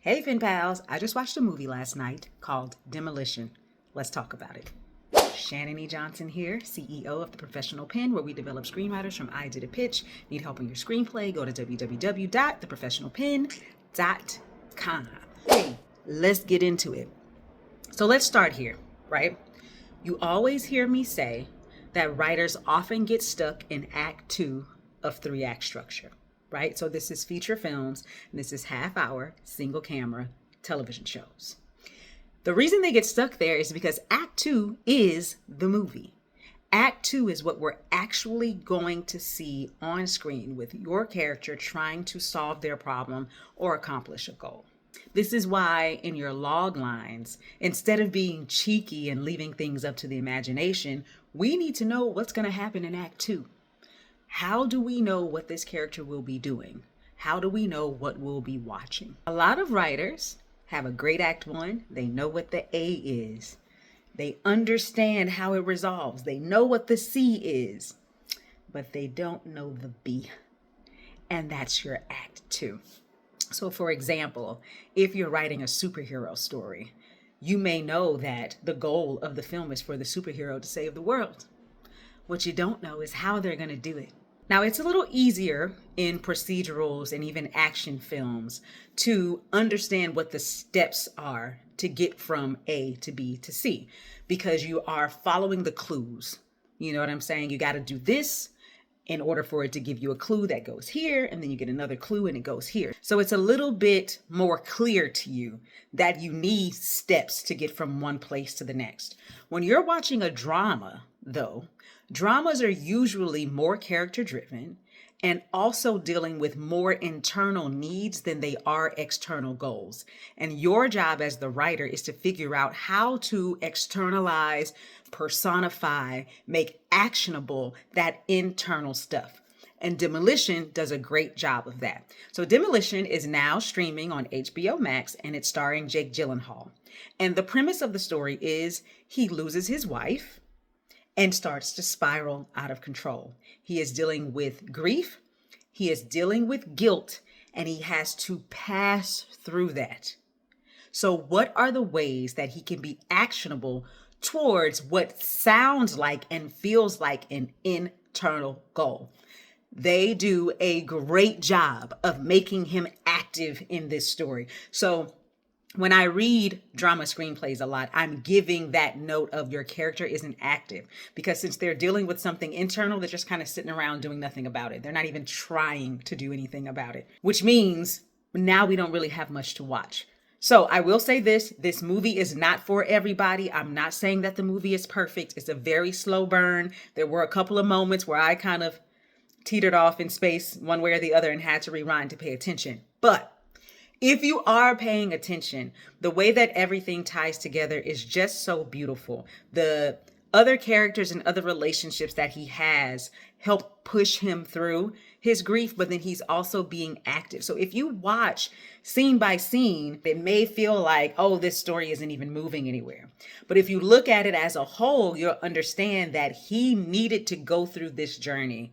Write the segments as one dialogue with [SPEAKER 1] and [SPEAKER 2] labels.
[SPEAKER 1] Hey pen pals, I just watched a movie last night called Demolition. Let's talk about it. Shannan E. Johnson here, CEO of The Professional Pen, where we develop screenwriters from idea to pitch. Need help on your screenplay? Go to www.theprofessionalpen.com. Hey, let's get into it. So let's start here, right? You always hear me say that writers often get stuck in Act 2 of 3-act structure, right? So this is feature films, and this is half-hour, single-camera television shows. The reason they get stuck there is because Act 2 is the movie. Act 2 is what we're actually going to see on screen with your character trying to solve their problem or accomplish a goal. This is why in your log lines, instead of being cheeky and leaving things up to the imagination, we need to know what's going to happen in Act 2. How do we know what this character will be doing? How do we know what we'll be watching? A lot of writers have a great Act 1. They know what the A is. They understand how it resolves. They know what the C is, but they don't know the B. And that's your Act 2. So for example, if you're writing a superhero story, you may know that the goal of the film is for the superhero to save the world. What you don't know is how they're going to do it. Now, it's a little easier in procedurals and even action films to understand what the steps are to get from A to B to C, because you are following the clues. You know what I'm saying? You got to do this in order for it to give you a clue that goes here, and then you get another clue and it goes here. So it's a little bit more clear to you that you need steps to get from one place to the next. When you're watching a drama, though, dramas are usually more character driven and also dealing with more internal needs than they are external goals. And your job as the writer is to figure out how to externalize, personify, make actionable that internal stuff. And Demolition does a great job of that. So Demolition is now streaming on HBO Max, and it's starring Jake Gyllenhaal. And the premise of the story is he loses his wife and starts to spiral out of control. He is dealing with grief, he is dealing with guilt, and he has to pass through that. So what are the ways that he can be actionable towards what sounds like and feels like an internal goal? They do a great job of making him active in this story. So when I read drama screenplays a lot, I'm giving that note of your character isn't active, because since they're dealing with something internal, they're just kind of sitting around doing nothing about it. They're not even trying to do anything about it, which means now we don't really have much to watch. So I will say this movie is not for everybody. I'm not saying that the movie is perfect. It's a very slow burn. There were a couple of moments where I kind of teetered off in space one way or the other and had to rewind to pay attention. But if you are paying attention, the way that everything ties together is just so beautiful. The other characters and other relationships that he has help push him through his grief, but then he's also being active. So if you watch scene by scene, it may feel like, oh, this story isn't even moving anywhere. But if you look at it as a whole, you'll understand that he needed to go through this journey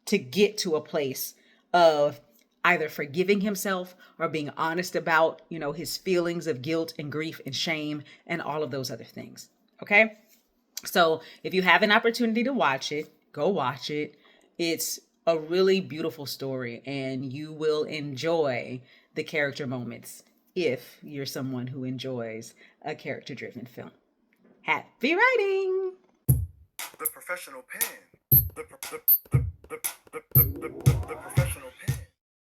[SPEAKER 1] to get to a place of either forgiving himself or being honest about, his feelings of guilt and grief and shame and all of those other things. Okay. So if you have an opportunity to watch it, go watch it. It's a really beautiful story, and you will enjoy the character moments if you're someone who enjoys a character-driven film. Happy writing!
[SPEAKER 2] The Professional Pen. The